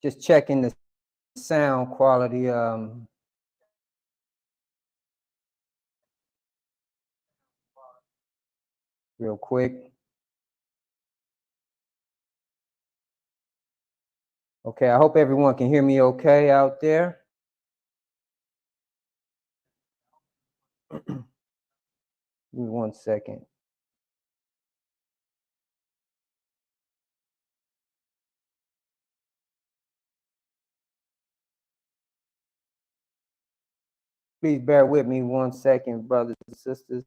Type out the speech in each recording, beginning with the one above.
Just checking the sound quality real quick. Okay, I hope everyone can hear me okay out there. Give me 1 second. Please bear with me 1 second, brothers and sisters.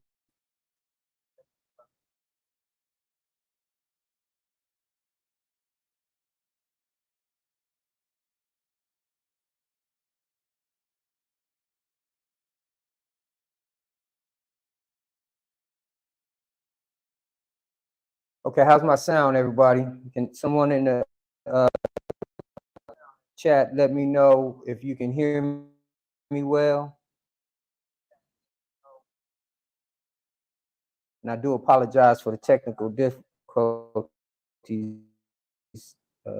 Okay, how's my sound, everybody? Can someone in the chat let me know if you can hear me well? And I do apologize for the technical difficulties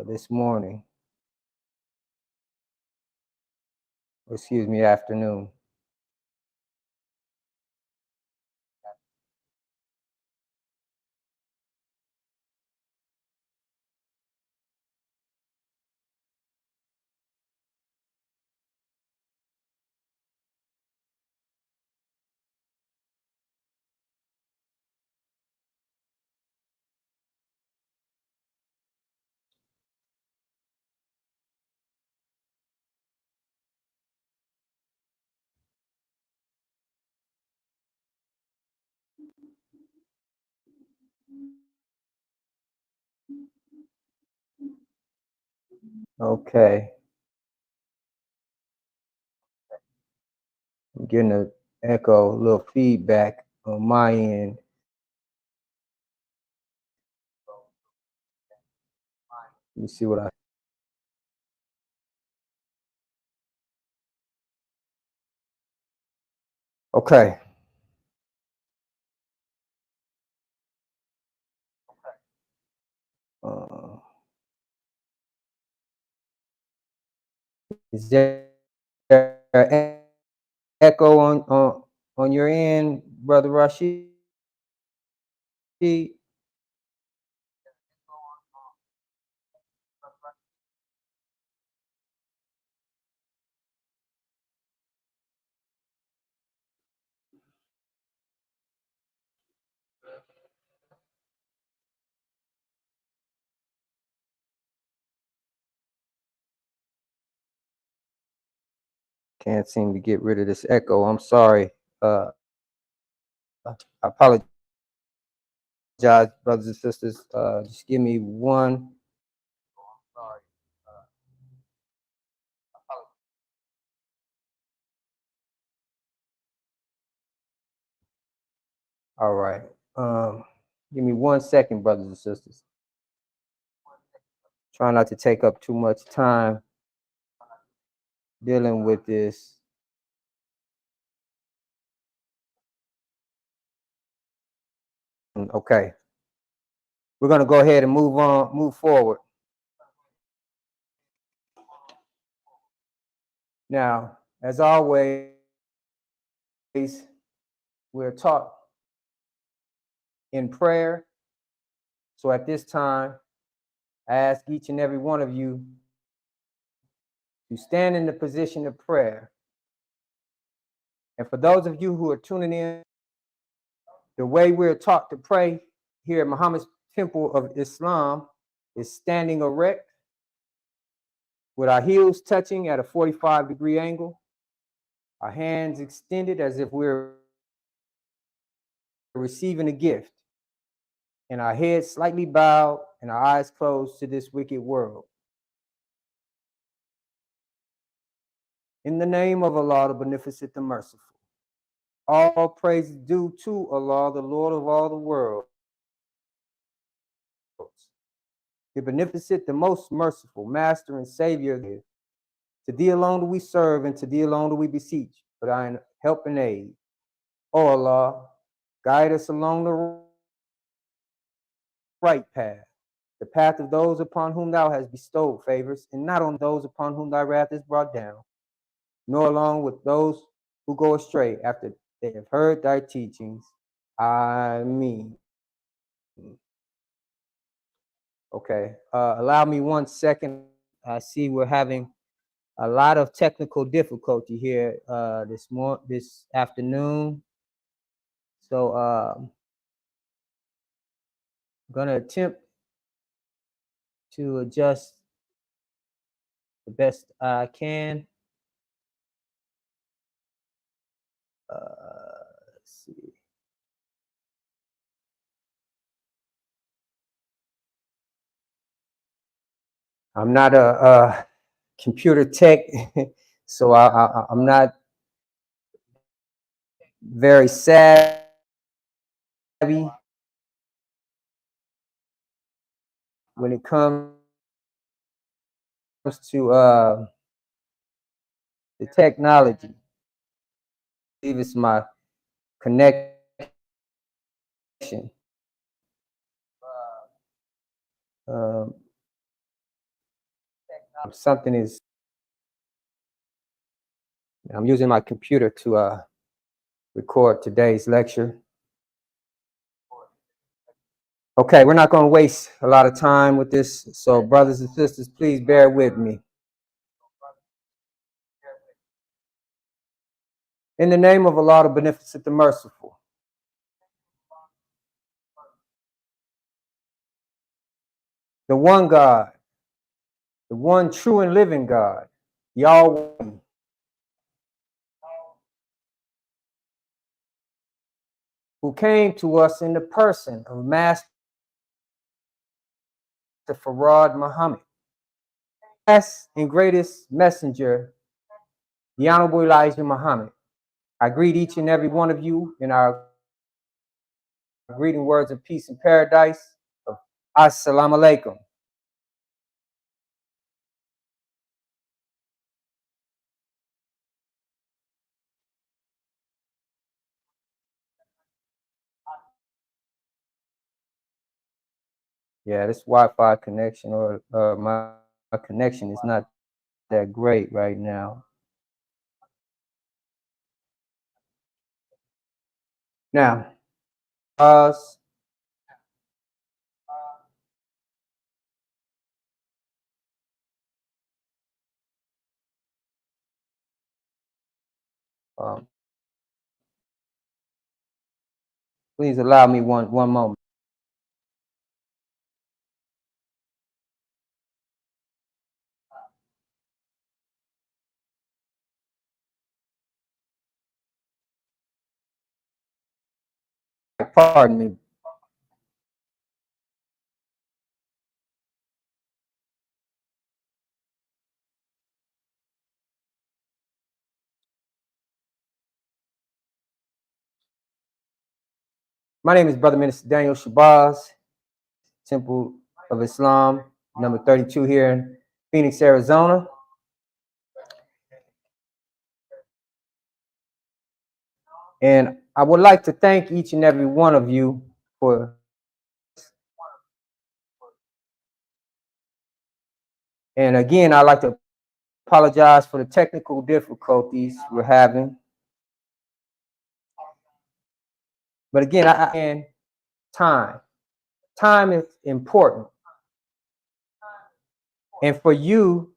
this morning. Excuse me, afternoon. Okay. I'm getting an echo, a little feedback on my end. Let me see what I. Okay. Is there an echo on your end, Brother Rashid? Can't seem to get rid of this echo. I'm sorry. I apologize, brothers and sisters. Just give me one. All right. Give me 1 second, brothers and sisters. Try not to take up too much time dealing with this. Okay. We're going to go ahead and move forward. Now, as always, we're taught in prayer. So at this time, I ask each and every one of you to stand in the position of prayer. And for those of you who are tuning in, the way we're taught to pray here at Muhammad's Temple of Islam is standing erect with our heels touching at a 45-degree angle, our hands extended as if we're receiving a gift, and our heads slightly bowed and our eyes closed to this wicked world. In the name of Allah, the Beneficent, the Merciful, all praise is due to Allah, the Lord of all the worlds, the Beneficent, the Most Merciful, Master and Savior. To Thee alone do we serve, and to Thee alone do we beseech for Thine help and aid. O Allah, guide us along the right path, the path of those upon whom thou hast bestowed favors, and not on those upon whom thy wrath is brought down, nor along with those who go astray after they have heard thy teachings. Amen. Okay, allow me 1 second. I see we're having a lot of technical difficulty here this afternoon. So I'm gonna attempt to adjust the best I can. Let's see. I'm not a computer tech, so I'm not very savvy when it comes to the technology. I believe it's my connection. Um, something is. I'm using my computer to record today's lecture. Okay, we're not going to waste a lot of time with this. So, brothers and sisters, please bear with me. In the name of Allah, the Beneficent, the Merciful. The one God, the one true and living God, Yahweh, who came to us in the person of Master Farad Muhammad, last and greatest messenger, the Honorable Elijah Muhammad. I greet each and every one of you in our greeting words of peace and paradise. Assalamu alaikum. Yeah, this Wi-Fi connection or my connection is not that great right now. Now, please allow me one moment. Pardon me. My name is Brother Minister Daniel Shabazz, Temple of Islam, number 32 here in Phoenix, Arizona. And I would like to thank each and every one of you for and again, I'd like to apologize for the technical difficulties we're having. But again, time is important. And for you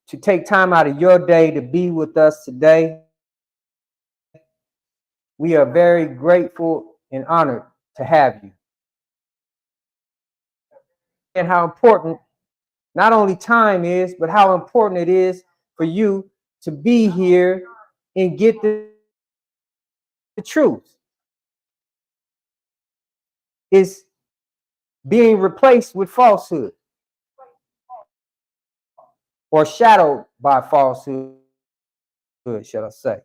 to take time out of your day to be with us today, we are very grateful and honored to have you. And how important not only time is, but how important it is for you to be here and get the truth. Is being replaced with falsehood or shadowed by falsehood, shall I say.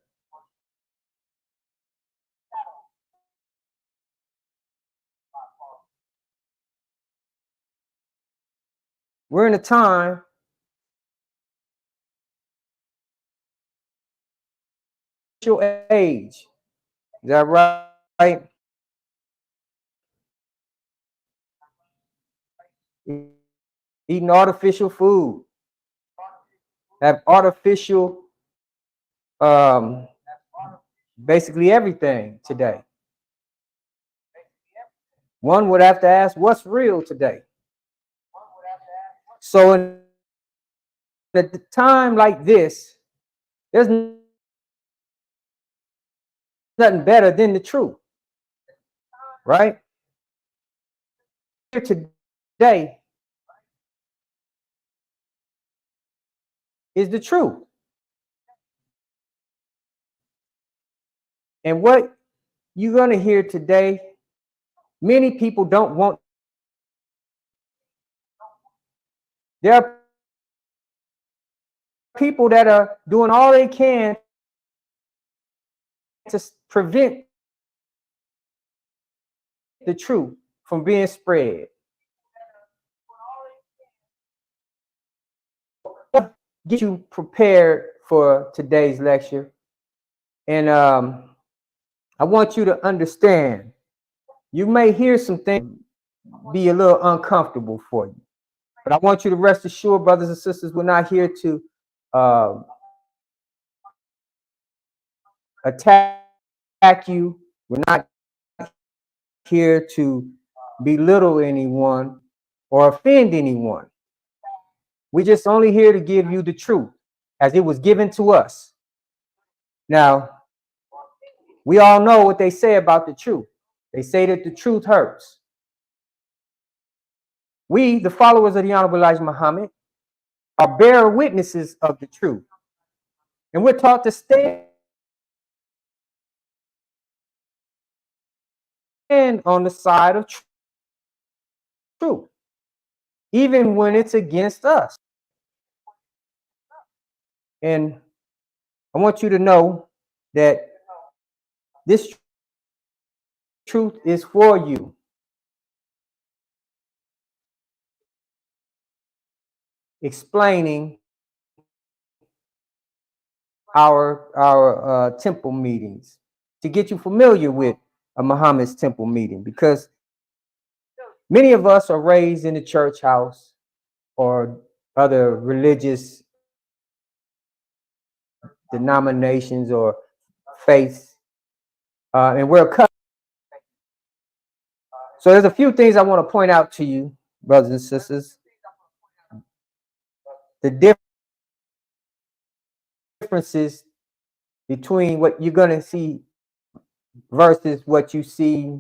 We're in a time age. Is that right? eating artificial food, have artificial, um, basically everything today. One would have to ask, what's real today? So in a time like this, there's nothing better than the truth, right? Here today is the truth. And what you're going to hear today, many people don't want. There are people that are doing all they can to prevent the truth from being spread. Get you prepared for today's lecture. And I want you to understand, you may hear some things be a little uncomfortable for you. But I want you to rest assured, brothers and sisters, we're not here to attack you. We're not here to belittle anyone or offend anyone. We're just only here to give you the truth as it was given to us. Now, we all know what they say about the truth. They say that the truth hurts. We, the followers of the Honorable Elijah Muhammad, are bearer witnesses of the truth. And we're taught to stand on the side of truth, even when it's against us. And I want you to know that this truth is for you. Explaining our temple meetings to get you familiar with a Muhammad's temple meeting, because many of us are raised in the church house or other religious denominations or faiths, and we're cut. So there's a few things I want to point out to you, brothers and sisters. The differences between what you're going to see versus what you see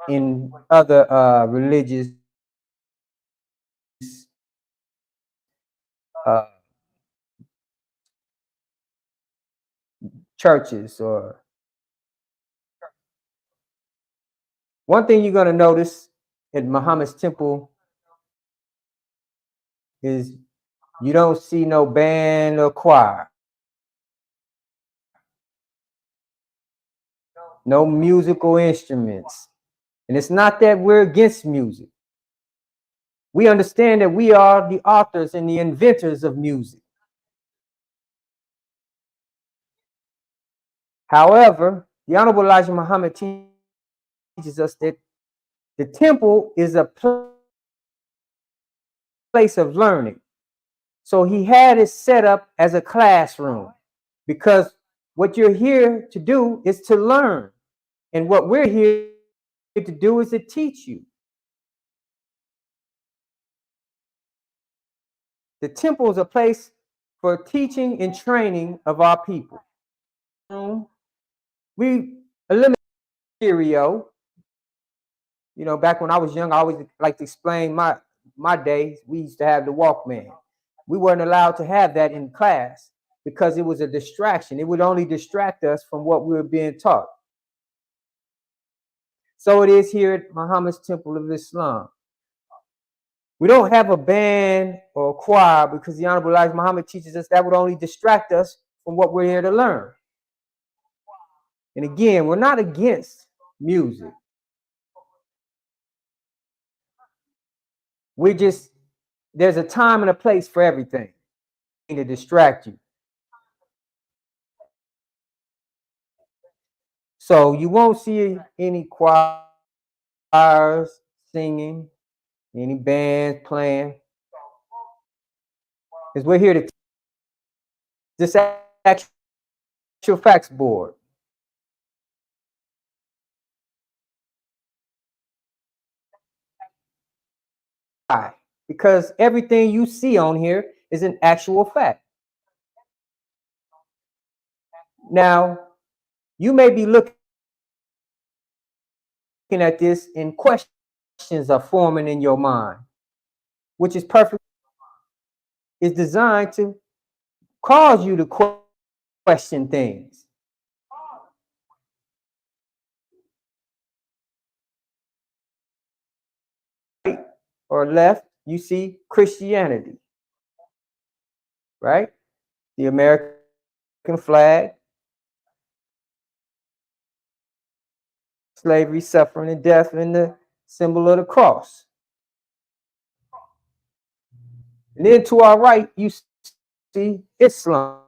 in other religious churches. Or one thing you're going to notice at Muhammad's temple is you don't see no band or choir, no musical instruments. And it's not that we're against music. We understand that we are the authors and the inventors of music. However, the Honorable Elijah Muhammad teaches us that the temple is a place of learning. So he had it set up as a classroom, because what you're here to do is to learn. And what we're here to do is to teach you. The temple is a place for teaching and training of our people. We eliminate stereo. You know, back when I was young, I always like to explain my days. We used to have the Walkman. We weren't allowed to have that in class because it was a distraction. It would only distract us from what we were being taught. So it is here at Muhammad's Temple of Islam. We don't have a band or a choir because the Honorable Elijah Muhammad teaches us that would only distract us from what we're here to learn. And again, we're not against music. We're just, there's a time and a place for everything to distract you. So you won't see any choirs singing, any bands playing. Because we're here to this actual facts board. Why? Because everything you see on here is an actual fact. Now, you may be looking at this and questions are forming in your mind, which is perfect. It's designed to cause you to question things. Right or left, you see Christianity, right? The American flag, slavery, suffering, and death, and the symbol of the cross. And then to our right, you see Islam,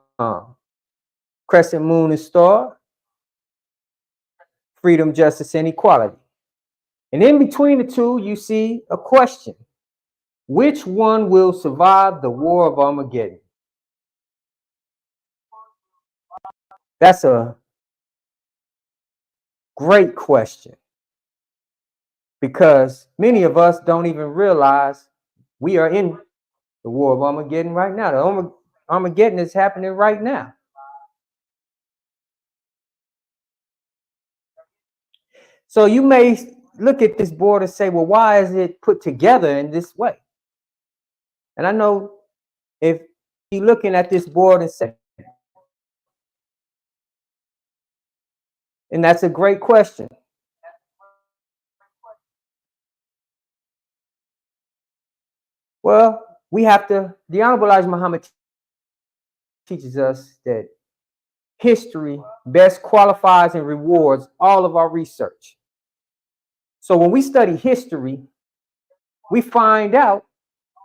crescent moon and star, freedom, justice, and equality. And in between the two, you see a question. Which one will survive the war of Armageddon? That's a great question, because many of us don't even realize we are in the war of Armageddon right now. The Armageddon is happening right now. So you may look at this board and say, well, why is it put together in this way? And I know if you're looking at this board and say, and that's a great question. Well, we have to, the Honorable Elijah Muhammad teaches us that history best qualifies and rewards all of our research. So when we study history, we find out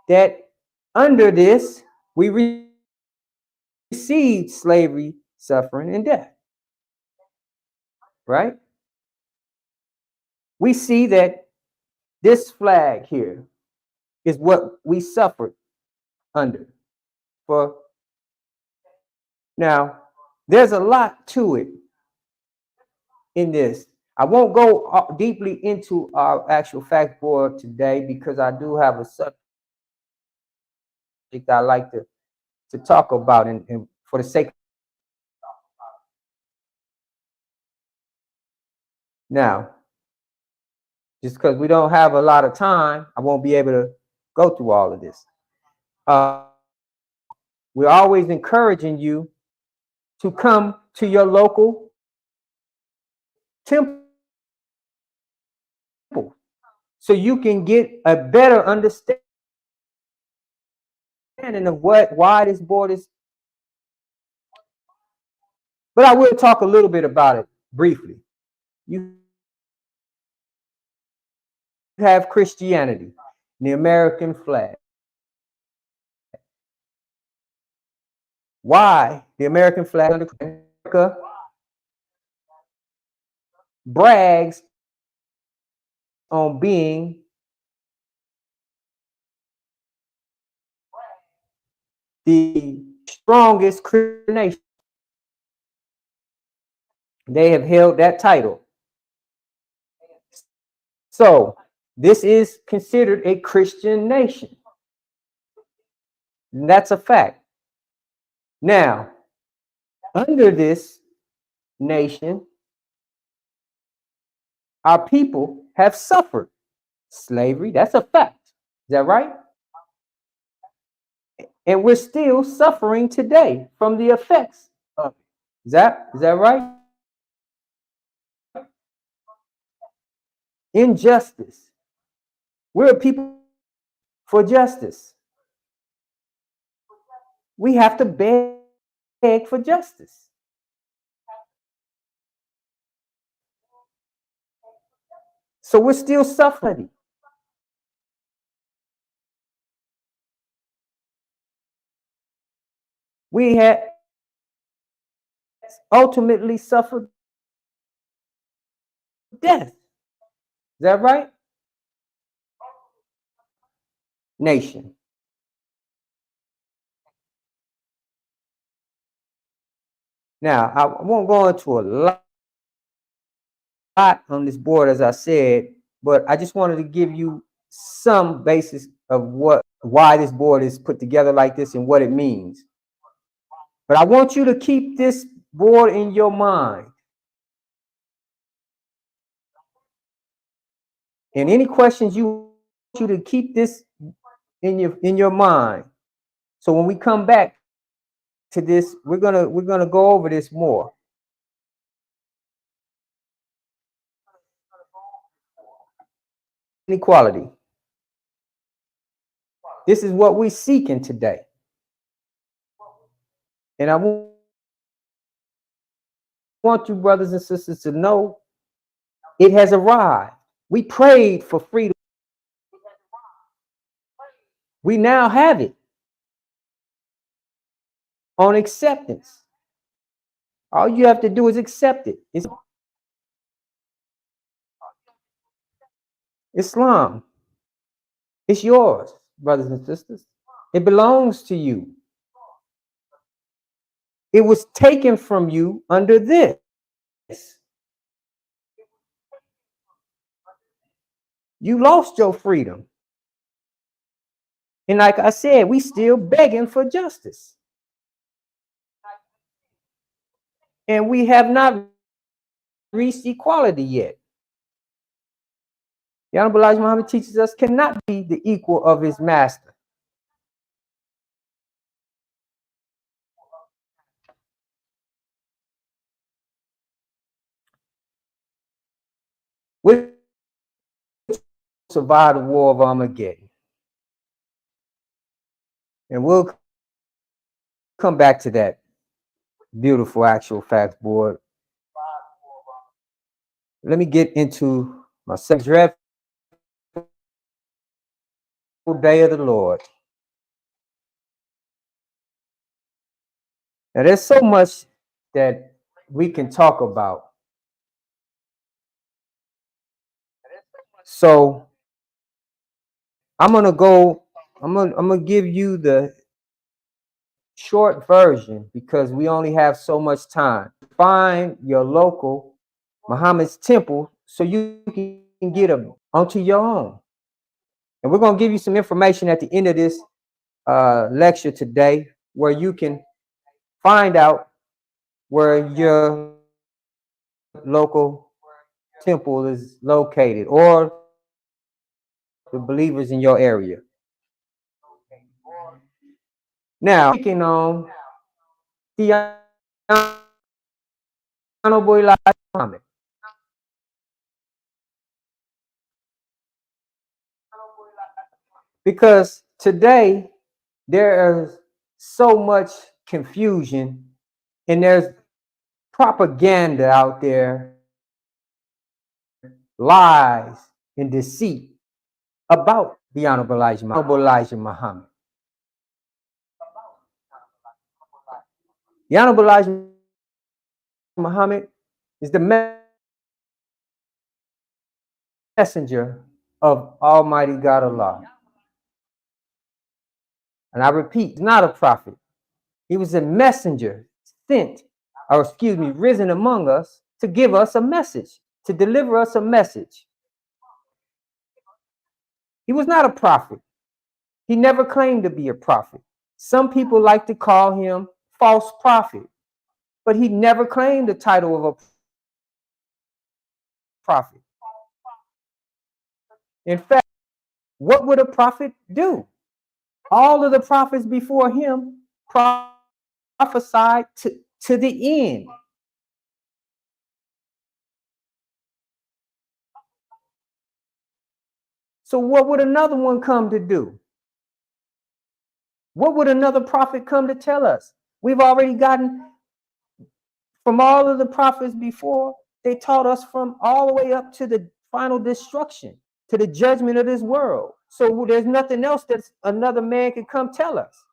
that under this, we received slavery, suffering, and death, right? We see that this flag here is what we suffered under. For now, there's a lot to it in this. I won't go deeply into our actual fact board today because I do have a subject I like to talk about, and for the sake. Now, just because we don't have a lot of time, I won't be able to go through all of this. We're always encouraging you to come to your local temple so you can get a better understanding of why this board is. But I will talk a little bit about it briefly. You have Christianity, the American flag. Why the American flag under America brags on being the strongest Christian nation. They have held that title. So this is considered a Christian nation. And that's a fact. Now, under this nation, our people have suffered slavery. That's a fact. Is that right? And we're still suffering today from the effects of it. Is that right? Injustice. We're a people for justice. We have to beg for justice. So we're still suffering. We had ultimately suffered death. Is that right? Nation. Now, I won't go into a lot on this board, as I said, but I just wanted to give you some basis of why this board is put together like this and what it means. But I want you to keep this board in your mind. And any questions, you want you to keep this in your mind. So when we come back to this, we're gonna go over this more. Inequality. This is what we're seeking today. And I want you, brothers and sisters, to know it has arrived. We prayed for freedom. We now have it on acceptance. All you have to do is accept it. It's Islam. It's yours, brothers and sisters. It belongs to you. It was taken from you under this. You lost your freedom. And like I said, we still begging for justice. And we have not reached equality yet. The Honorable Elijah Muhammad teaches us cannot be the equal of his master. We survive the war of Armageddon. And we'll come back to that beautiful actual facts board. Let me get into my second dreadful day of the Lord. Now, there's so much that we can talk about. So I'm gonna give you the short version because we only have so much time. Find your local Muhammad's temple so you can get them onto your own. And we're gonna give you some information at the end of this lecture today where you can find out where your local temple is located or the believers in your area. Now, speaking on the Honorable Elijah Muhammad. Because today there is so much confusion and there's propaganda out there, lies and deceit about the Honorable Elijah Muhammad. The Honorable Elijah Muhammad is the messenger of Almighty God Allah. And I repeat, he's not a prophet. He was a messenger sent, or excuse me, risen among us to give us a message, to deliver us a message. He was not a prophet. He never claimed to be a prophet. Some people like to call him false prophet, but he never claimed the title of a prophet. In fact, what would a prophet do? All of the prophets before him prophesied to the end. So what would another one come to do? What would another prophet come to tell us? We've already gotten from all of the prophets before, they taught us from all the way up to the final destruction, to the judgment of this world. So there's nothing else that another man can come tell us.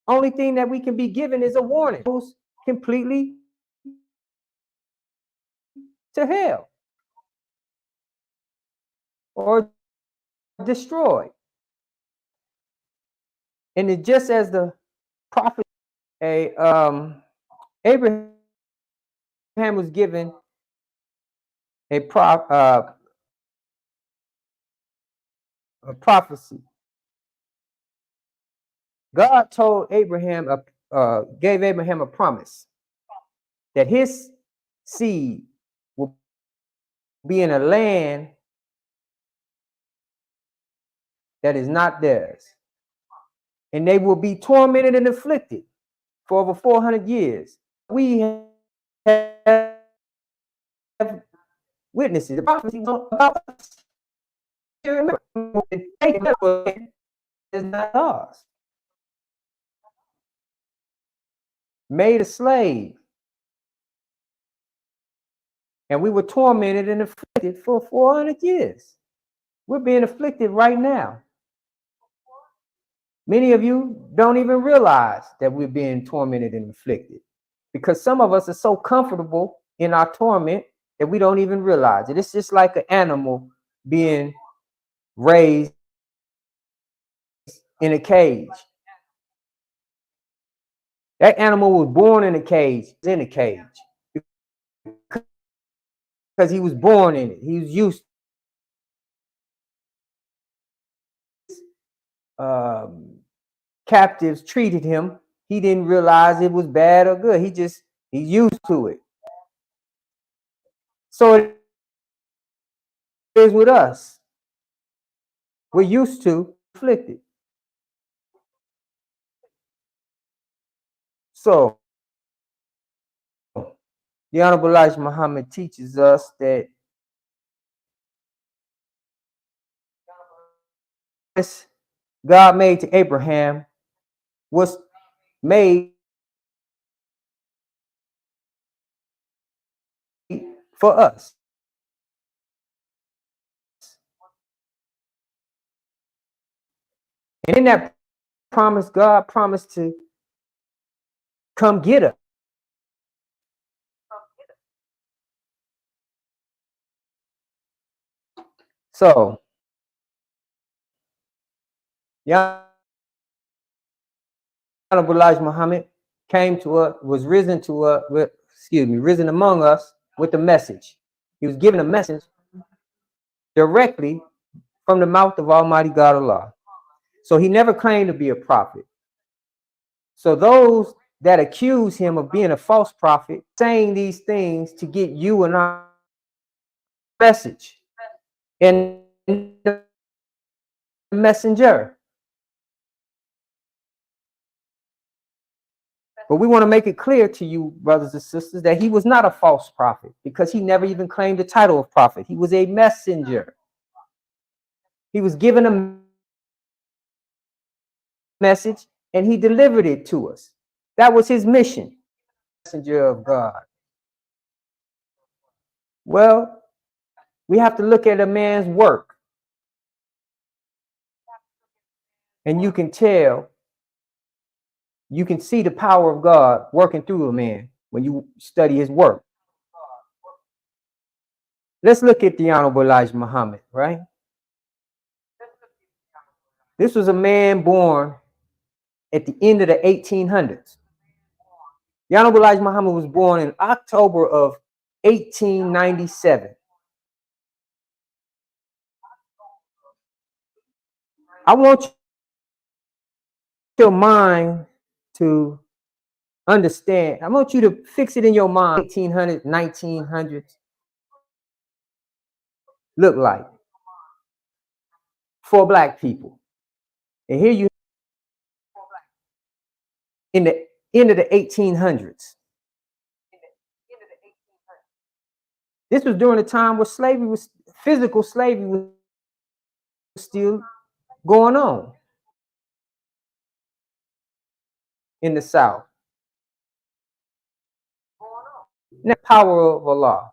Only thing that we can be given is a warning. Goes completely to hell or destroyed. And it just as the prophet Abraham was given a prophecy. God told Abraham, gave Abraham a promise that his seed will be in a land that is not theirs, and they will be tormented and afflicted for over 400 years. We have witnesses. The prophecy about us. Remember, is not ours. Made a slave. And we were tormented and afflicted for 400 years. We're being afflicted right now. Many of you don't even realize that we're being tormented and afflicted because some of us are so comfortable in our torment that we don't even realize it. It's just like an animal being raised in a cage. That animal was born in a cage, because he was born in it. He was used captives treated him. He didn't realize it was bad or good. He's used to it. So it is with us. We're used to afflicted. So the Honorable Elijah Muhammad teaches us that God made to Abraham was made for us. And in that promise, God promised to come get us. So, the Honorable Elijah Muhammad came to us, was risen among us with a message. He was given a message directly from the mouth of Almighty God Allah. So he never claimed to be a prophet. So those that accuse him of being a false prophet, saying these things to get you and our message and the messenger. But we want to make it clear to you, brothers and sisters, that he was not a false prophet because he never even claimed the title of prophet. He was a messenger. He was given a message and he delivered it to us. That was his mission. Messenger of God. Well, we have to look at a man's work. And you can tell, you can see the power of God working through a man when you study his work. Let's look at the Honorable Elijah Muhammad, right? This was a man born at the end of the 1800s. The Honorable Elijah Muhammad was born in October of 1897. I want your mind to understand. I want you to fix it in your mind. 1800s, 1900s look like for black people. And here you in the end of the 1800s. This was during a time where physical slavery was still going on in the South. And the power of Allah.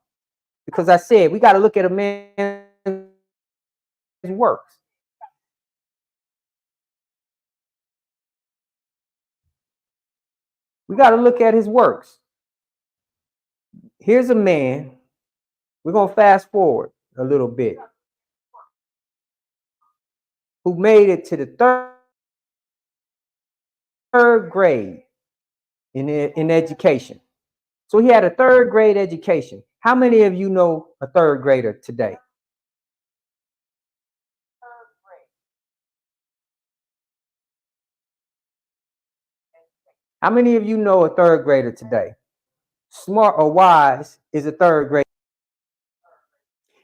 Because I said, we got to look at a man's works. We got to look at his works. Here's a man. We're going to fast forward a little bit. Who made it to the third grade in education. So he had a third grade education. How many of you know a third grader today? How many of you know a third grader today? Smart or wise is a third grader.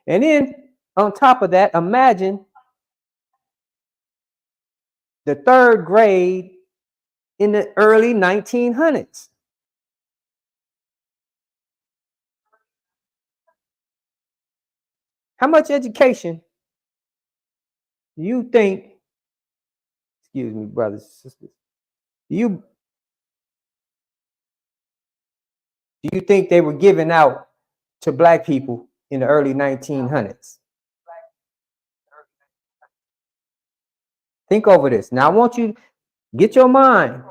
And then on top of that, imagine the third grade in the early 1900s. How much education do you think, excuse me, brothers and sisters, do you think they were giving out to black people in the early 1900s? Think over this. Now I want you to get your mind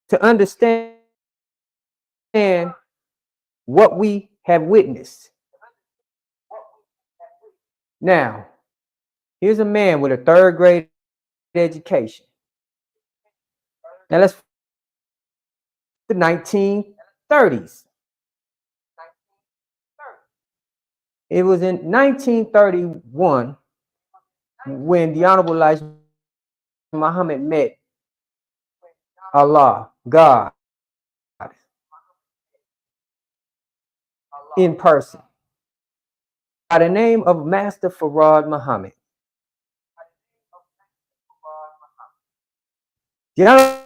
to understand what we have witnessed. Now, here's a man with a third grade education. Now let's the 1930s. It was in 1931 when the Honorable Elijah Muhammad met Allah, God, in person by the name of Master Farad Muhammad. The Honorable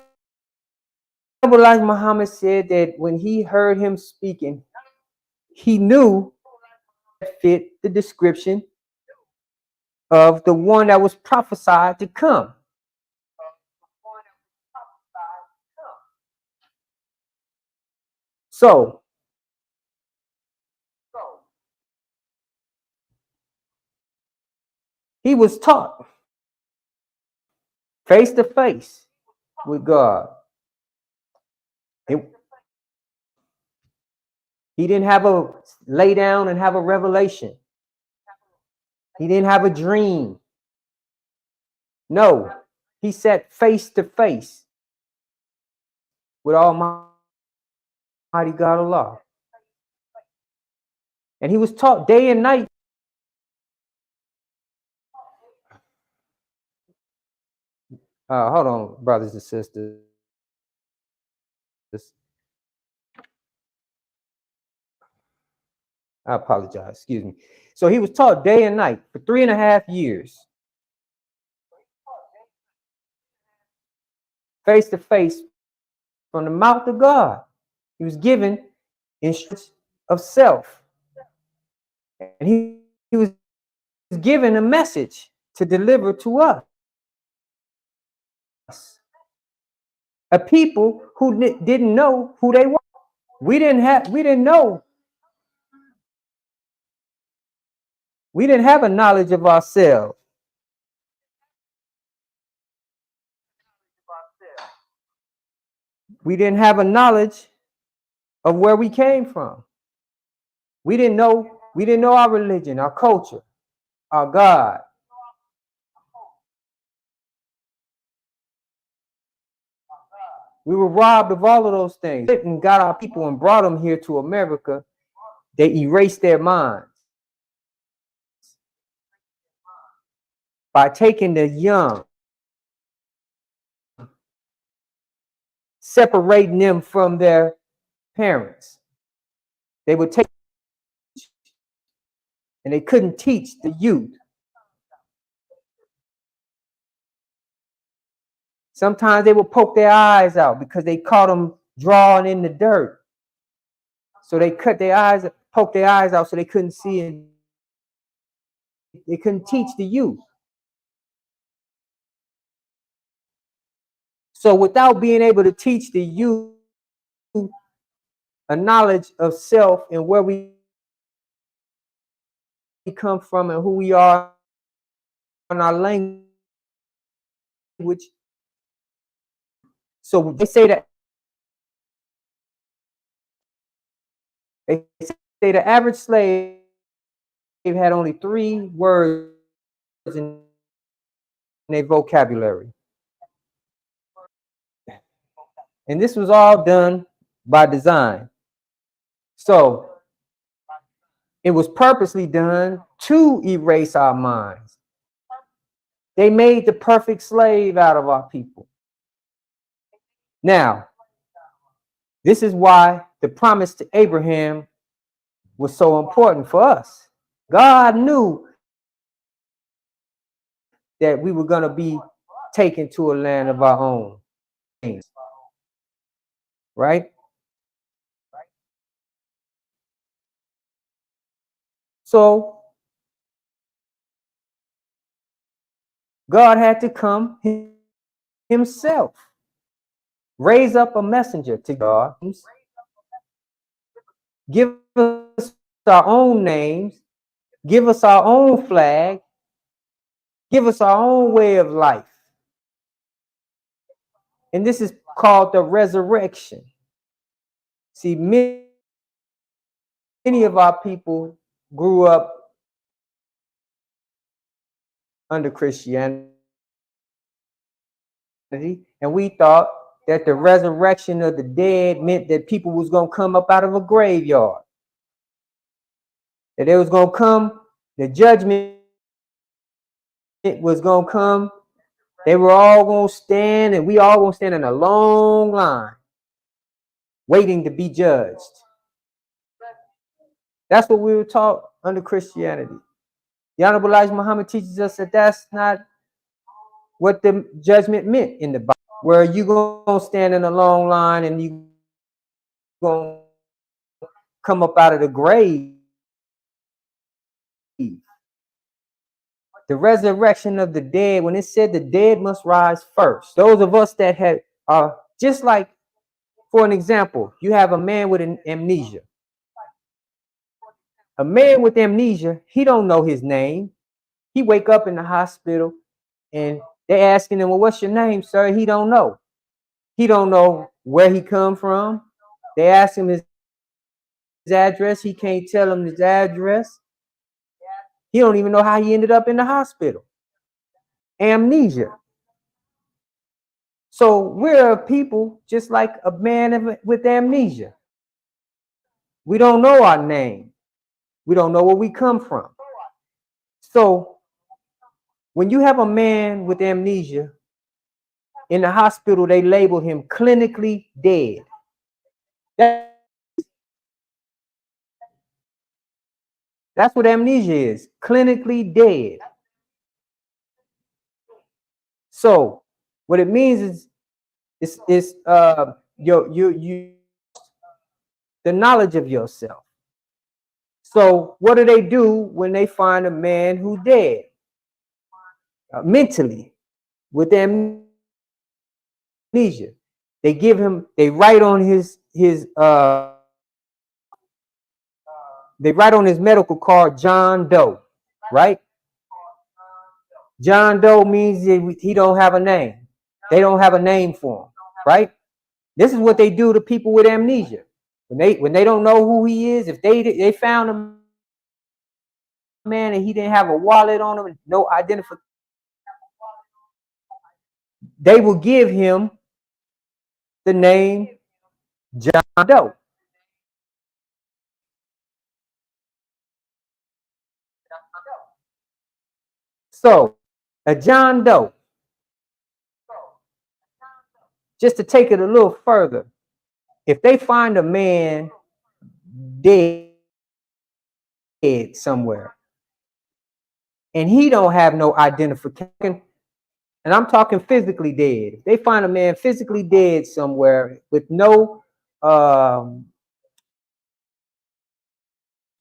Elijah Muhammad said that when he heard him speaking, he knew it fit the description of the one that was prophesied to come. So he was taught face to face with God. He didn't have a lay down and have a revelation. He didn't have a dream. No, he sat face to face with Almighty God Allah. And he was taught day and night. Hold on, brothers and sisters. I apologize. Excuse me. So he was taught day and night for 3.5 years. Face to face from the mouth of God. He was given instructions of self. And he was given a message to deliver to us. A people who didn't know who they were. We didn't know. We didn't have a knowledge of ourselves. We didn't have a knowledge of where we came from. We didn't know our religion, our culture, our God. We were robbed of all of those things and got our people and brought them here to America. They erased their minds by taking the young, separating them from their parents. They would take, and they couldn't teach the youth. Sometimes they would poke their eyes out because they caught them drawing in the dirt. So they cut their eyes, poke their eyes out so they couldn't see it. They couldn't teach the youth. So without being able to teach the youth a knowledge of self and where we come from and who we are in our language. So they say the average slave had only 3 words in their vocabulary. And this was all done by design. So it was purposely done to erase our minds. They made the perfect slave out of our people. Now, this is why the promise to Abraham was so important for us. God knew that we were going to be taken to a land of our own, right? So God had to come himself, raise up a messenger to God, give us our own names, give us our own flag, give us our own way of life. And this is called the resurrection. See, many of our people grew up under Christianity, and we thought that the resurrection of the dead meant that people was going to come up out of a graveyard, that it was going to come, the judgment was going to come, they were all going to stand, and we all going to stand in a long line waiting to be judged. That's what we were taught under Christianity. The Honorable Elijah Muhammad teaches us that that's not what the judgment meant in the Bible, where you going to stand in a long line and you going to come up out of the grave. The resurrection of the dead, when it said the dead must rise first, those of us that had just like, for an example, you have a man with an amnesia. A man with amnesia, he don't know his name. He wake up in the hospital and they asking him, well, what's your name, sir? He don't know. He don't know where he come from. They ask him his address. He can't tell them his address. He don't even know how he ended up in the hospital. Amnesia. So we're people just like a man with amnesia. We don't know our name. We don't know where we come from. So when you have a man with amnesia in the hospital, they label him clinically dead. That's what amnesia is, clinically dead. So what it means is the knowledge of yourself. So what do they do when they find a man who's dead mentally with amnesia? They give him, they write on his medical card John Doe, right? John Doe means he don't have a name. They don't have a name for him, right? This is what they do to people with amnesia. When they don't know who he is, if they found a man and he didn't have a wallet on him, no identification, they will give him the name John Doe. So a John Doe, just to take it a little further, if they find a man dead somewhere and he don't have no identification, and I'm talking physically dead, if they find a man physically dead somewhere with no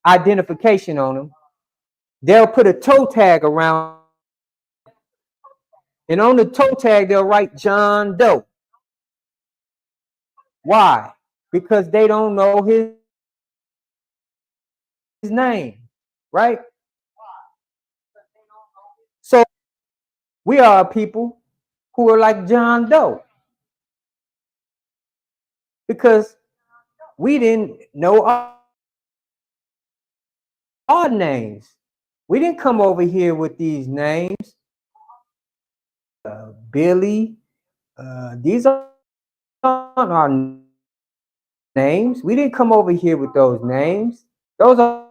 identification on him, they'll put a toe tag around, and on the toe tag they'll write John Doe. Why? Because they don't know his name, right? So we are people who are like John Doe because we didn't know our names. We didn't come over here with these names. Billy, these are our names. We didn't come over here with those names. Those aren't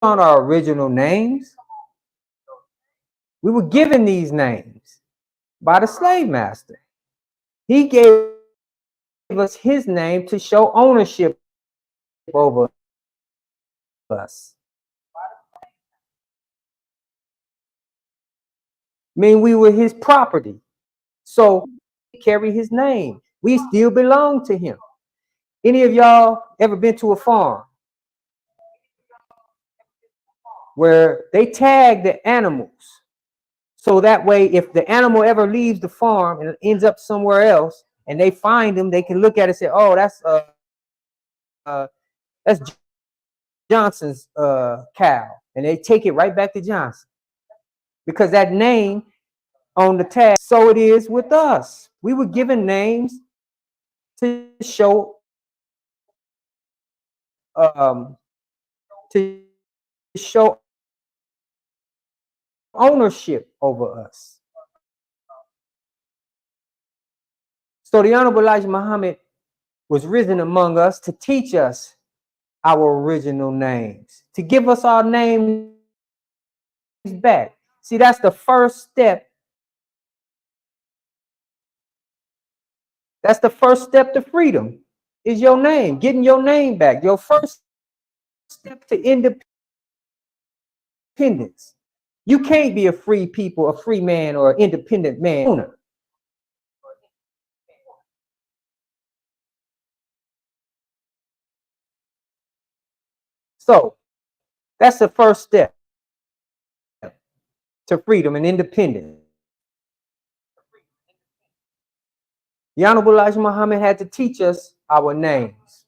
our original names. We were given these names by the slave master. He gave us his name to show ownership over us. I mean, we were his property. So we carry his name. We still belong to him. Any of y'all ever been to a farm where they tag the animals? So that way, if the animal ever leaves the farm and ends up somewhere else and they find them, they can look at it and say, oh, that's Johnson's cow. And they take it right back to Johnson. Because that name on the tag, so it is with us. We were given names to show ownership over us. So the Honorable Elijah Muhammad was risen among us to teach us our original names, to give us our names back. See, that's the first step. That's the first step to freedom, is your name, getting your name back. Your first step to independence. You can't be a free people, a free man, or an independent man. So that's the first step to freedom and independence. The Honorable Elijah Muhammad had to teach us our names.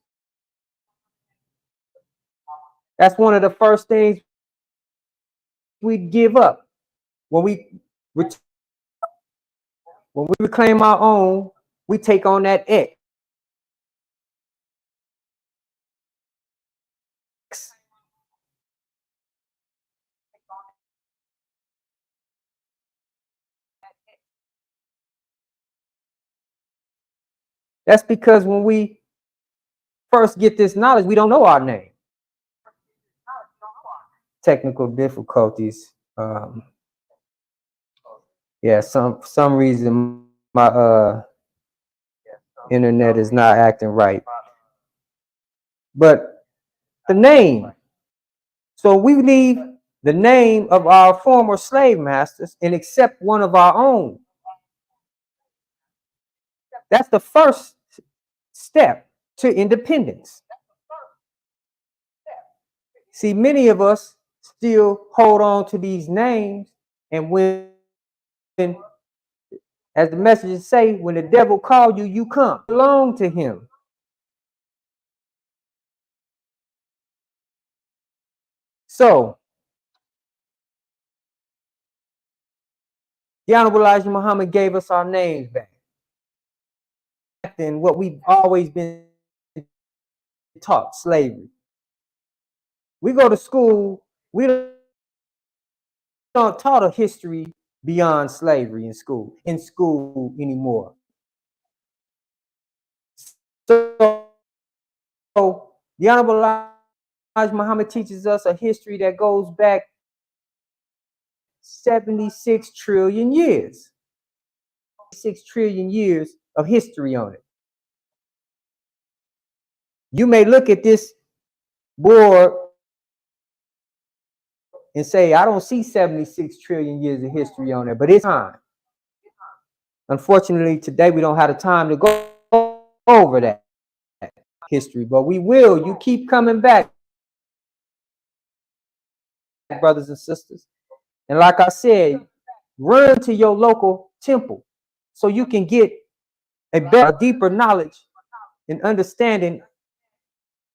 That's one of the first things we give up when we reclaim our own. We take on that X. That's because when we first get this knowledge, we don't know our name. Technical difficulties. Yeah, some reason my internet is not acting right. But the name. So we leave the name of our former slave masters and accept one of our own. That's the first step to independence. See, many of us still hold on to these names, and when, as the messages say, when the devil calls you, you come. Belong to him. So, the Honorable Elijah Muhammad gave us our names back. And what we've always been taught, slavery. We go to school, we don't taught a history beyond slavery in school anymore. So the Honorable Elijah Muhammad teaches us a history that goes back 76 trillion years. 6 trillion years of history on it. You may look at this board and say, I don't see 76 trillion years of history on it, but it's time. Unfortunately, today we don't have the time to go over that history, but we will. You keep coming back, brothers and sisters. And like I said, run to your local temple so you can get a better, deeper knowledge and understanding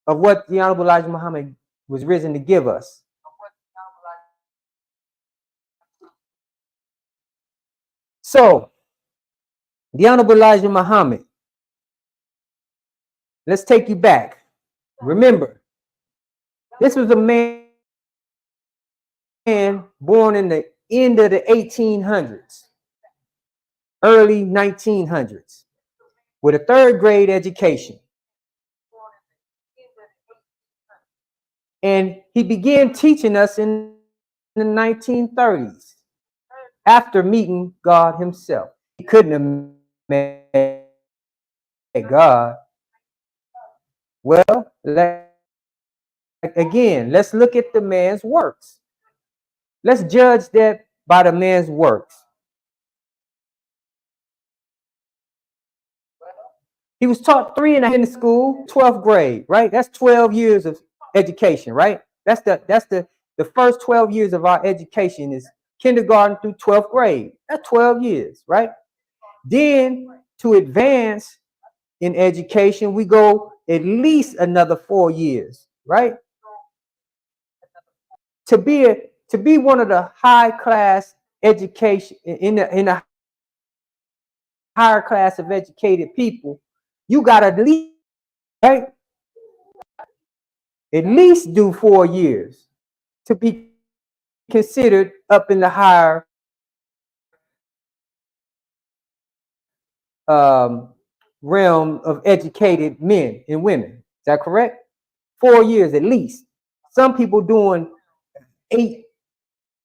of what the Honorable Elijah Muhammad was risen to give us. So, the Honorable Elijah Muhammad, let's take you back. Remember, this was a man born in the end of the 1800s, early 1900s, with a third grade education. And he began teaching us in the 1930s after meeting God himself. He couldn't have met God. Well, again, let's look at the man's works. Let's judge that by the man's works. He was taught 3.5 in school, 12th grade, right? That's 12 years of education, right? That's the first 12 years of our education is kindergarten through 12th grade. That's 12 years, right? Then to advance in education, we go at least another 4 years, right? To be one of the high class education in a higher class of educated people, you got to at least, right? At least do 4 years to be considered up in the higher realm of educated men and women. Is that correct? 4 years at least. Some people doing 8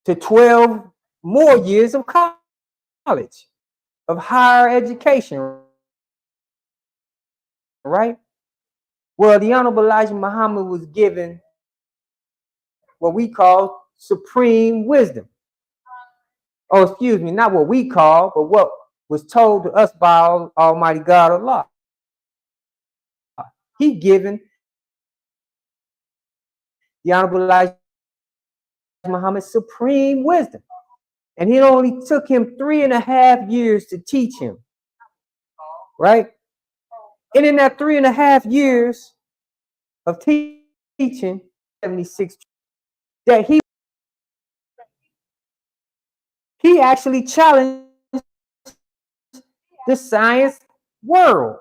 to 12 more years of college, of higher education, right? Well, the Honorable Elijah Muhammad was given what we call supreme wisdom. Oh, excuse me, not what we call, but what was told to us by Almighty God Allah. He given the Honorable Elijah Muhammad supreme wisdom. And it only took him 3.5 years to teach him. Right? And in that 3.5 years of teaching, 76, that he actually challenged the science world.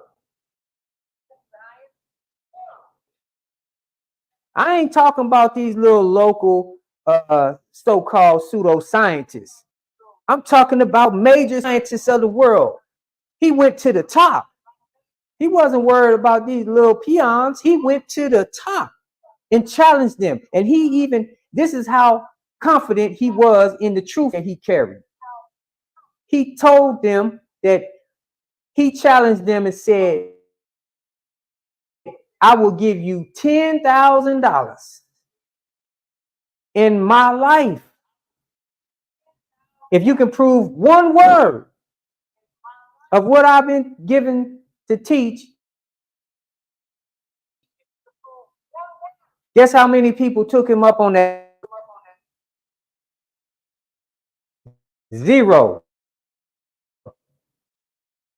I ain't talking about these little local so-called pseudoscientists. I'm talking about major scientists of the world. He went to the top. He wasn't worried about these little peons. He went to the top and challenged them. And this is how confident he was in the truth that he carried. He told them that he challenged them and said, I will give you $10,000 in my life if you can prove one word of what I've been given to teach. Guess how many people took him up on that? 0.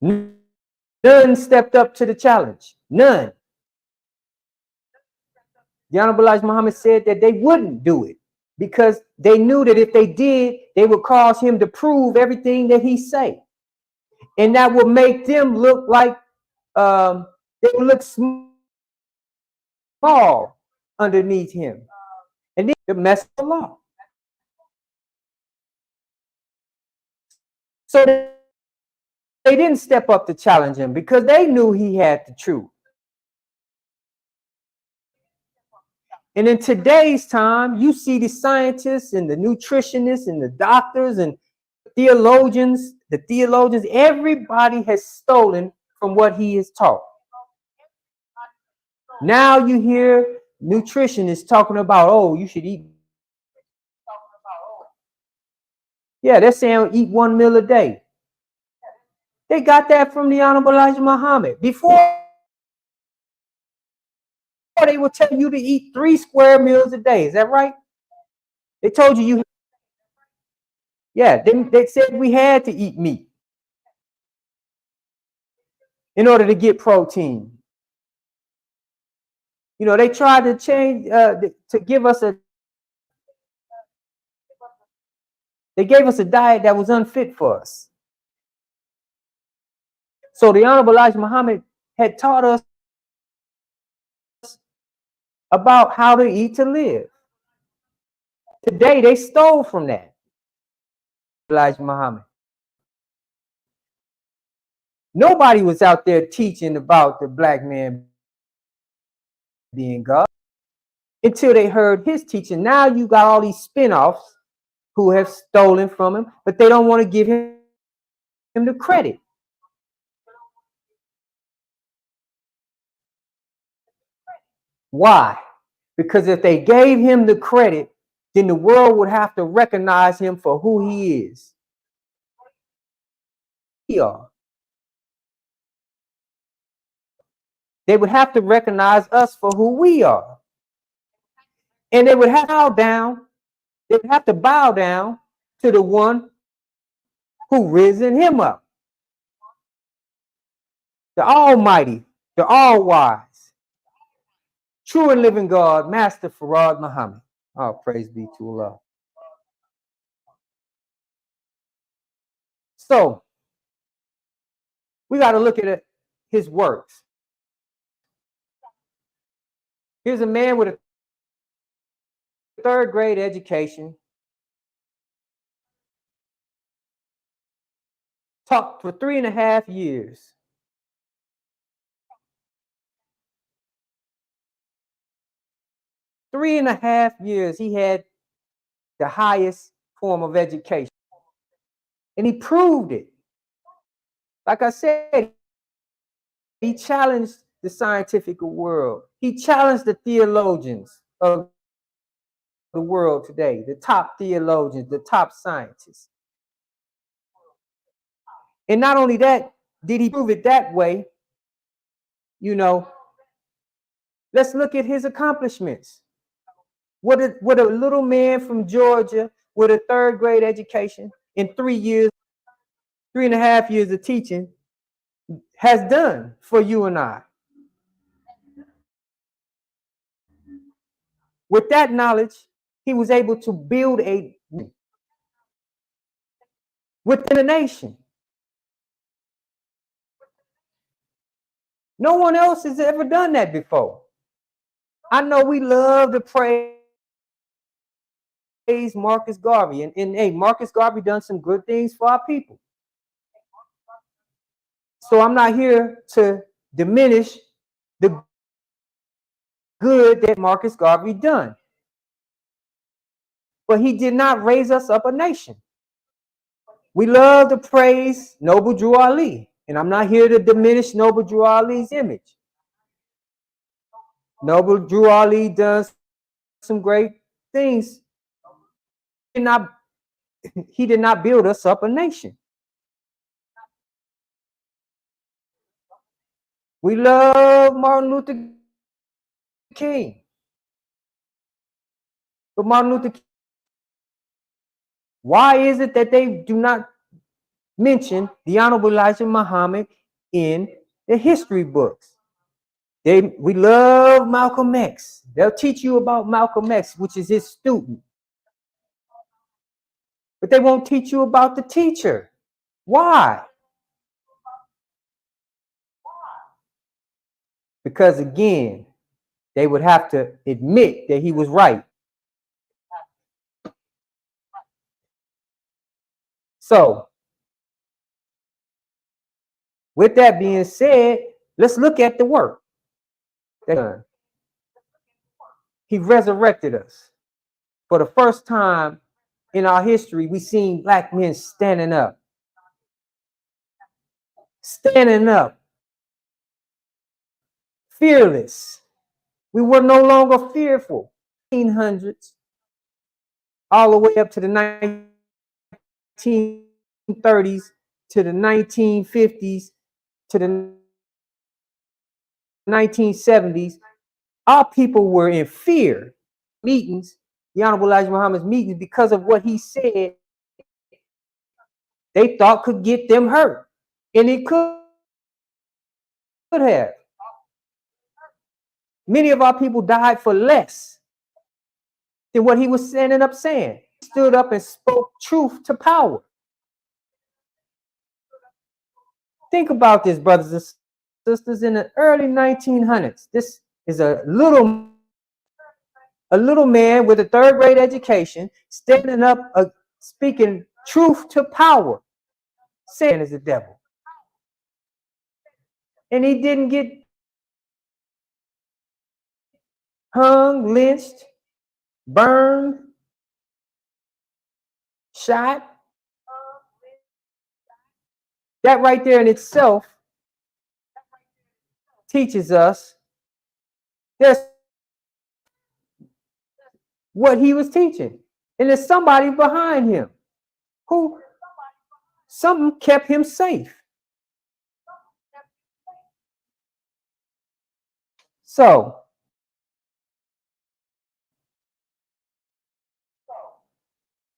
None stepped up to the challenge. None. The Honorable Elijah Muhammad said that they wouldn't do it because they knew that if they did, they would cause him to prove everything that he say. And that would make them look like they would look small underneath him. And then the mess of the law. So they didn't step up to challenge him because they knew he had the truth. And in today's time, you see the scientists and the nutritionists and the doctors and theologians, everybody has stolen from what he has taught. Now you hear nutritionists talking about, oh, you should eat. Yeah, they're saying eat 1 meal a day. They got that from the Honorable Elijah Muhammad. Before, they would tell you to eat 3 square meals a day. Is that right? They told you yeah, they said we had to eat meat in order to get protein. You know, they tried to change to give us they gave us a diet that was unfit for us. So the Honorable Elijah Muhammad had taught us about how to eat to live. Today they stole from that. Elijah Muhammad. Nobody was out there teaching about the black man being God. until they heard his teaching. Now you got all these spinoffs who have stolen from him, but they don't want to give him the credit. Why? Because if they gave him the credit, then the world would have to recognize him for who he is. They would have to recognize us for who we are. And they would have to bow down. They would have to bow down to the one who risen him up. The Almighty, the All-Wise, true and living God, Master Fard Muhammad. Oh, praise be to Allah. So, we got to look at his works. Here's a man with a third grade education, taught for 3.5 years. Three and a half years, he had the highest form of education. And he proved it. Like I said, he challenged the scientific world. He challenged the theologians of the world today, the top theologians, the top scientists. And not only that, did he prove it that way? You know, let's look at his accomplishments. What a little man from Georgia with a third grade education in 3 years, 3.5 years of teaching has done for you and I. With that knowledge, he was able to build a within a nation. No one else has ever done that before. I know we love to praise Marcus Garvey, and hey, Marcus Garvey done some good things for our people. So I'm not here to diminish the good that Marcus Garvey done. But he did not raise us up a nation. We love to praise Noble Drew Ali, and I'm not here to diminish Noble Drew Ali's image. Noble Drew Ali does some great things. He did not build us up a nation. We love Martin Luther King. But Martin Luther King, why is it that they do not mention the Honorable Elijah Muhammad in the history books? We love Malcolm X. They'll teach you about Malcolm X, which is his student. But they won't teach you about the teacher. Why? Because again, they would have to admit that he was right. So, with that being said, let's look at the work. He resurrected us. For the first time in our history, we seen black men standing up. Standing up. Fearless. We were no longer fearful. 1800s, all the way up to the 1930s, to the 1950s, to the 1970s, our people were in fear. Meetings, the Honorable Elijah Muhammad's meetings, because of what he said, they thought could get them hurt. And it could have. Many of our people died for less than what he was standing up saying. He stood up and spoke truth to power. Think about this, brothers and sisters. In the early 1900s, this is a little man with a third grade education standing up, speaking truth to power, saying is the devil. And he didn't get hung, lynched, burned, shot. That right there in itself teaches us there's what he was teaching. And there's somebody behind him who something kept him safe. So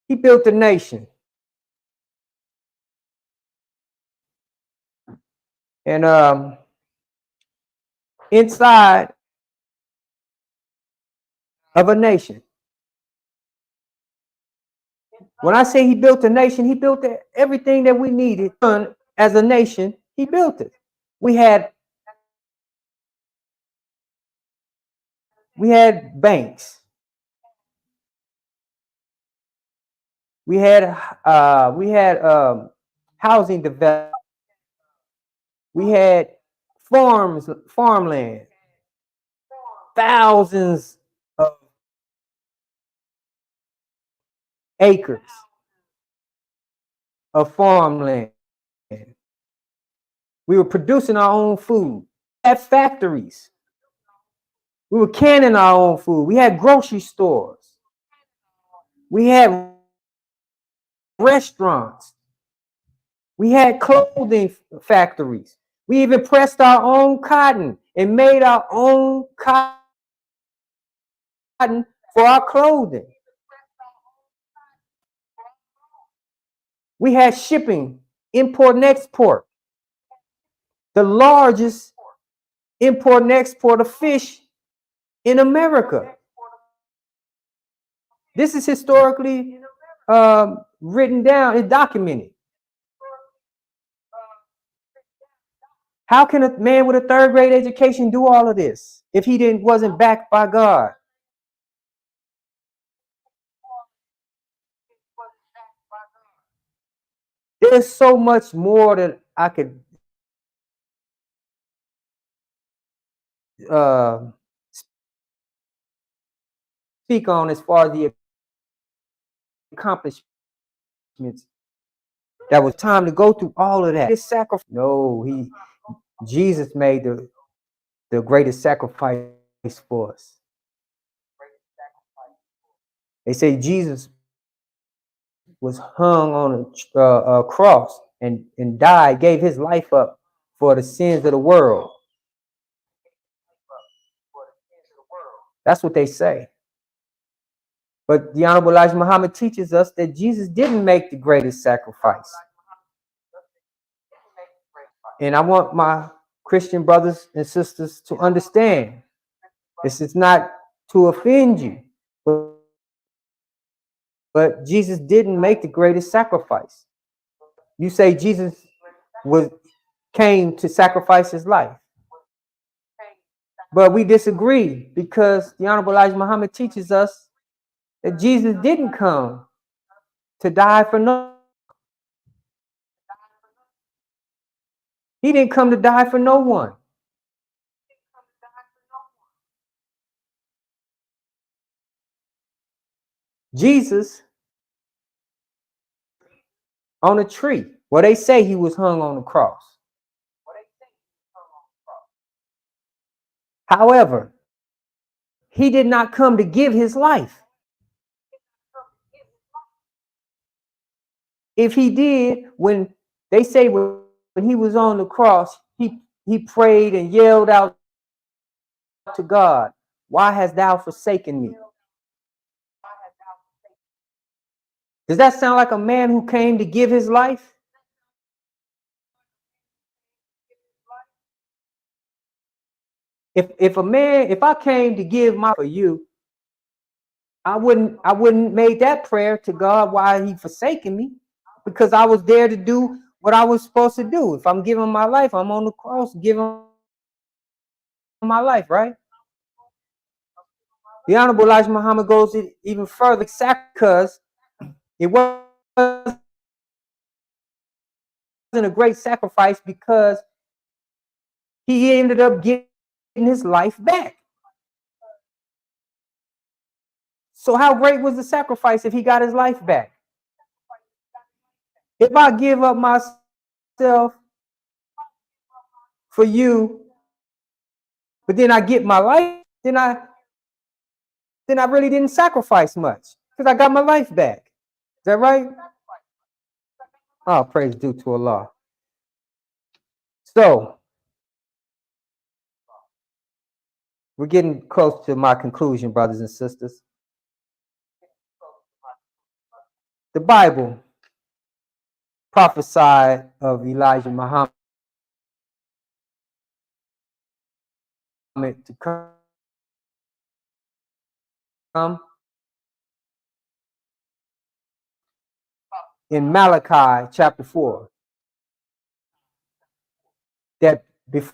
he built a nation. And inside of a nation. When I say he built a nation, he built everything that we needed as a nation. He built it. We had banks. We had housing development. We had farmland, thousands of acres of farmland. We were producing our own food. We had factories. We were canning our own food. We had grocery stores. We had restaurants. We had clothing factories. We even pressed our own cotton and made our own cotton for our clothing. We had shipping, import and export. The largest import and export of fish in America. This is historically written down and documented. How can a man with a third grade education do all of this if he wasn't backed by God? There's so much more that I could speak on as far as the accomplishments. That was time to go through all of that. His sacrifice. No, Jesus made the greatest sacrifice for us. They say Jesus was hung on a cross and died, gave his life up for the sins of the world. That's what they say. But the Honorable Elijah Muhammad teaches us that Jesus didn't make the greatest sacrifice. And I want my Christian brothers and sisters to understand this is not to offend you, but Jesus didn't make the greatest sacrifice. You say Jesus came to sacrifice his life. But we disagree because the Honorable Elijah Muhammad teaches us that Jesus didn't come to die for no. He didn't come to die for no one. Jesus on a tree. Well, they say he was hung on the cross. However, he did not come to give his life. If he did, when they say when he was on the cross, he prayed and yelled out to God, "Why hast thou forsaken me?" Does that sound like a man who came to give his life? If I came to give my for you, I wouldn't make that prayer to God why he forsaken me, because I was there to do what I was supposed to do. If I'm giving my life, I'm on the cross giving my life, right? The Honorable Elijah Muhammad goes even further, because it wasn't a great sacrifice because he ended up getting his life back. So how great was the sacrifice if he got his life back? If I give up myself for you, but then I get my life, then I really didn't sacrifice much because I got my life back. Is that right? Oh, praise due to Allah. So we're getting close to my conclusion, brothers and sisters. The Bible prophesied of Elijah Muhammad to come in Malachi chapter 4, that before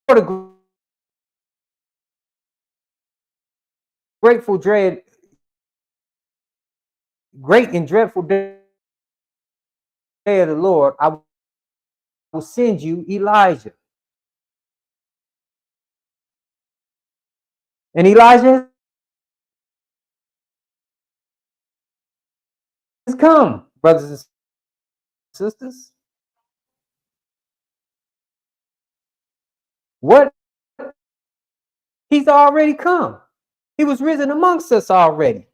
the great and dreadful day of the Lord, I will send you Elijah. And Elijah has come, brothers and sisters. What? He's already come. He was risen amongst us already.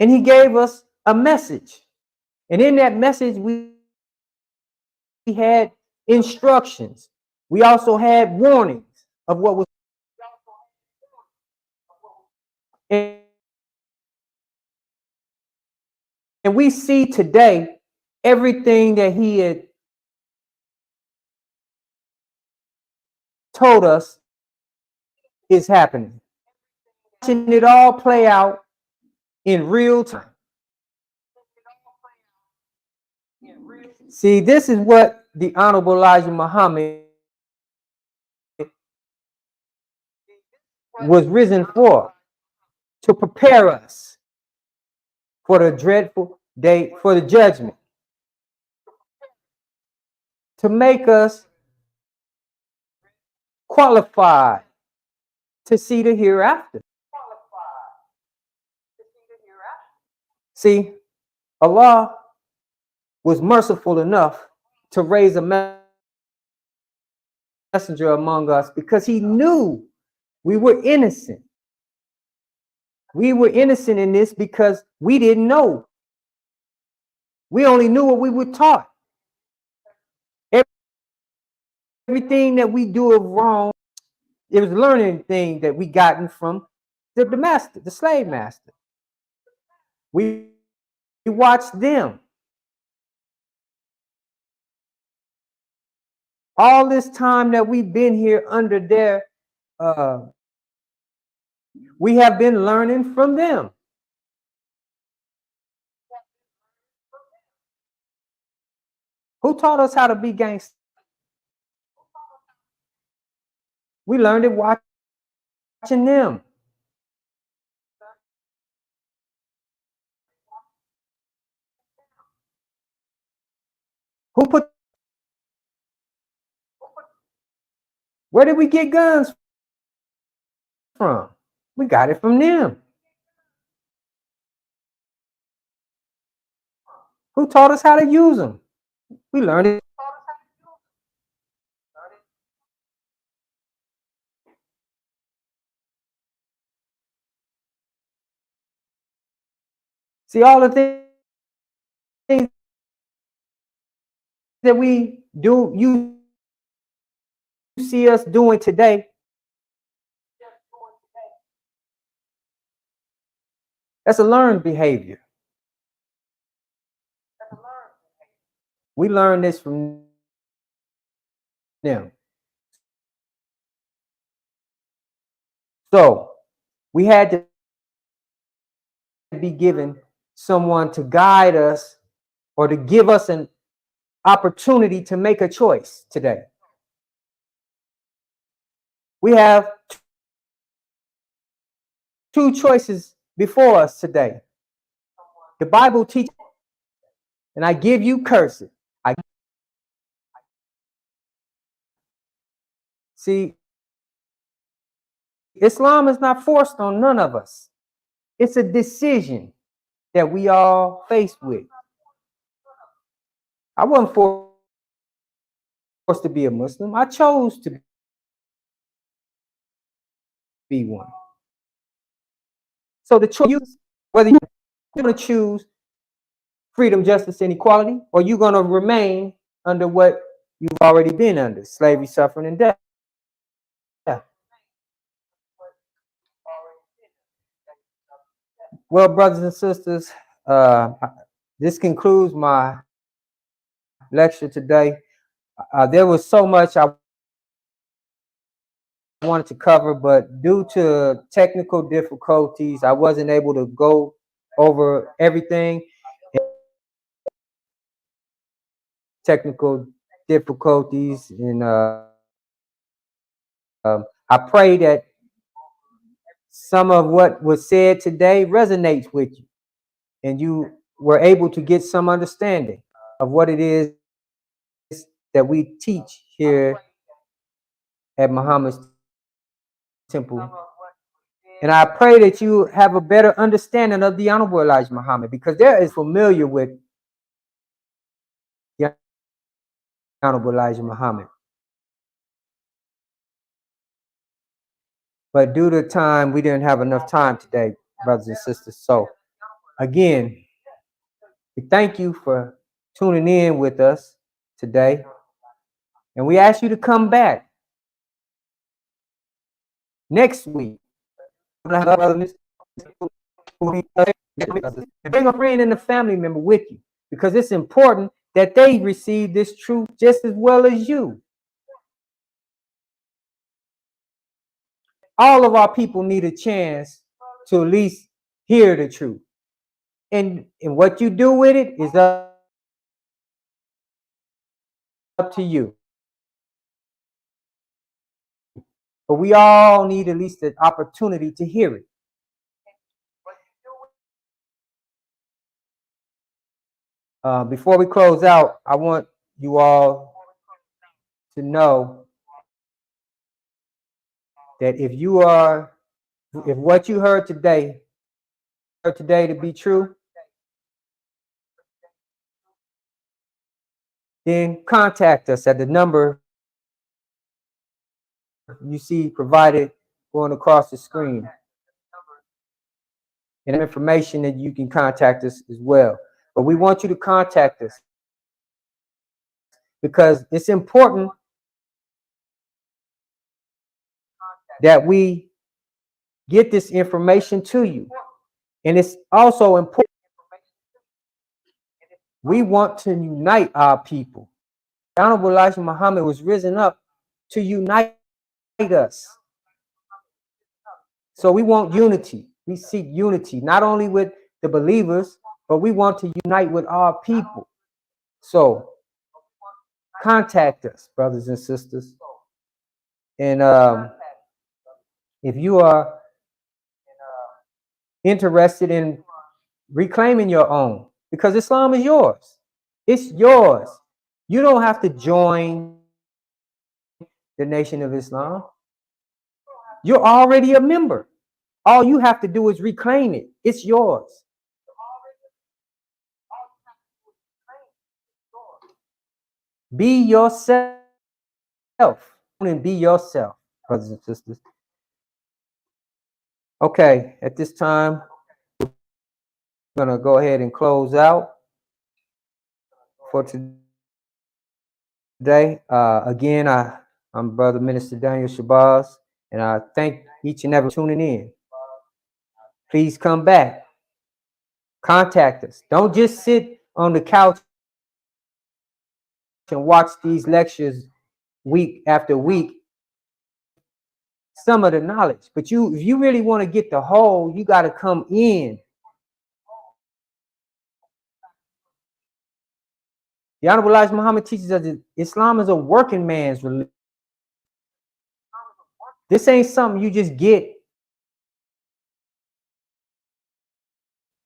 And he gave us a message. And in that message, we had instructions. We also had warnings of what was. And we see today everything that he had told us is happening. Watching it all play out in real time. See, this is what the Honorable Elijah Muhammad was risen for, to prepare us for the dreadful day, for the judgment, to make us qualified to see the hereafter. See, Allah was merciful enough to raise a messenger among us because he knew we were innocent. We were innocent in this because we didn't know. We only knew what we were taught. Everything that we do of wrong, it was learning thing that we gotten from the master, the slave master. We watched them. All this time that we've been here under their, we have been learning from them. Who taught us how to be gangsters? We learned it watching them. Where did we get guns from? We got it from them. Who taught us how to use them? We learned it. See, all the things that we do, you see us doing today, that's a learned behavior. We learned this from them. So we had to be given someone to guide us or to give us an opportunity to make a choice today. We have two choices before us today. The Bible teaches, and I give you curse it. See, Islam is not forced on none of us. It's a decision that we all faced with. I wasn't forced to be a Muslim. I chose to be one. So the choice, whether you're going to choose freedom, justice, and equality, or you're going to remain under what you've already been under, slavery, suffering, and death. Well, brothers and sisters, this concludes my lecture today. There was so much I wanted to cover, but due to technical difficulties, I wasn't able to go over everything. Technical difficulties, and I pray that some of what was said today resonates with you, and you were able to get some understanding of what it is that we teach here at Muhammad's temple. And I pray that you have a better understanding of the Honorable Elijah Muhammad, because there is familiar with the Honorable Elijah Muhammad. But due to time, we didn't have enough time today, brothers and sisters. So again, we thank you for tuning in with us today. And we ask you to come back next week. Bring a friend and a family member with you, because it's important that they receive this truth just as well as you. All of our people need a chance to at least hear the truth. And what you do with it is up to you. But we all need at least the opportunity to hear it. Before we close out, I want you all to know that if what you heard today to be true, then contact us at the number you see provided going across the screen, and information that you can contact us as well. But we want you to contact us because it's important that we get this information to you. And it's also important. We want to unite our people. The Honorable Elijah Muhammad was risen up to unite us. So we want unity. We seek unity, not only with the believers, but we want to unite with our people. So contact us, brothers and sisters. And if you are interested in reclaiming your own, because Islam is yours. It's yours. You don't have to join the Nation of Islam. You're already a member. All you have to do is reclaim it. It's yours. Be yourself and be yourself, brothers and sisters. Okay, at this time, we're going to go ahead and close out for today. Again, I'm Brother Minister Daniel Shabazz, and I thank each and every tuning in. Please come back. Contact us. Don't just sit on the couch and watch these lectures week after week. Some of the knowledge, but if you really want to get the whole, you got to come in. The Honorable Elijah Muhammad teaches us that Islam is a working man's religion. This ain't something you just get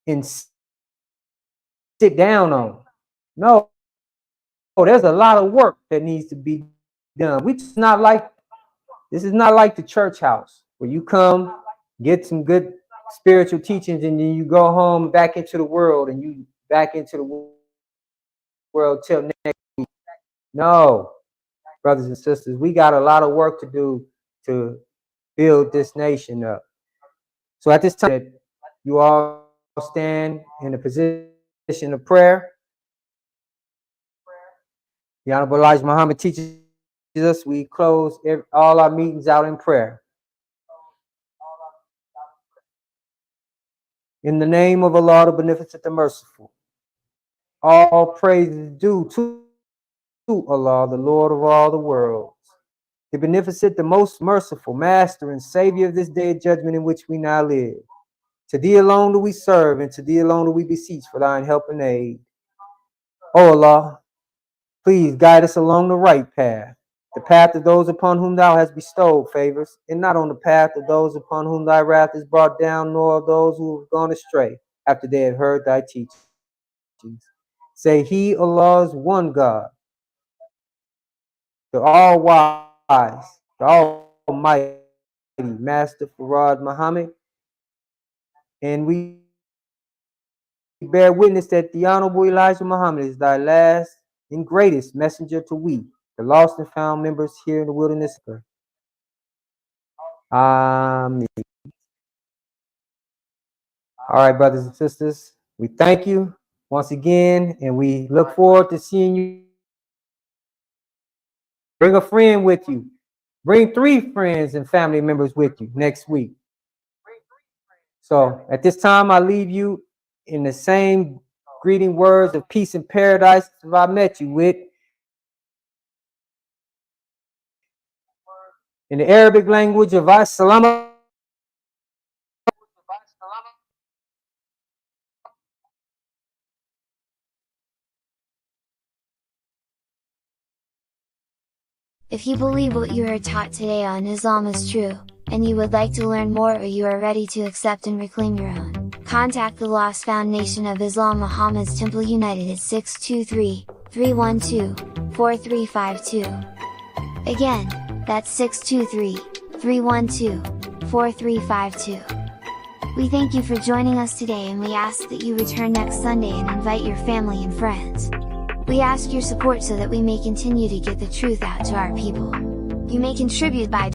and sit down on. No, there's a lot of work that needs to be done. This is not like the church house where you come, get some good spiritual teachings, and then you go home back into the world, and you back into the world till next week. No, brothers and sisters, we got a lot of work to do to build this nation up. So at this time, you all stand in a position of prayer. The Honorable Elijah Muhammad teaches us we close all our meetings out in prayer. In the name of Allah, the Beneficent, the Merciful, all praise is due to Allah, the Lord of all the worlds, the Beneficent, the Most Merciful, Master and Savior of this day of judgment in which we now live. To Thee alone do we serve, and to Thee alone do we beseech for Thine help and aid. O Allah, please guide us along the right path, the path of those upon whom Thou hast bestowed favors, and not on the path of those upon whom Thy wrath is brought down, nor of those who have gone astray after they have heard Thy teachings. Say, He, Allah, is one God, the all-wise, the almighty Master Farad Muhammad, and we bear witness that the Honorable Elijah Muhammad is Thy last and greatest messenger to we, the lost and found members here in the wilderness. Amen. All right, brothers and sisters, we thank you once again, and we look forward to seeing you. Bring a friend with you. Bring 3 friends and family members with you next week. So at this time, I leave you in the same greeting words of peace and paradise that I met you with. In the Arabic language of Assalamu. If you believe what you heard taught today on Islam is true, and you would like to learn more or you are ready to accept and reclaim your own, contact the Lost Foundation of Islam Muhammad's Temple United at 623-312-4352. Again, that's 623-312-4352. We thank you for joining us today, and we ask that you return next Sunday and invite your family and friends. We ask your support so that we may continue to get the truth out to our people. You may contribute by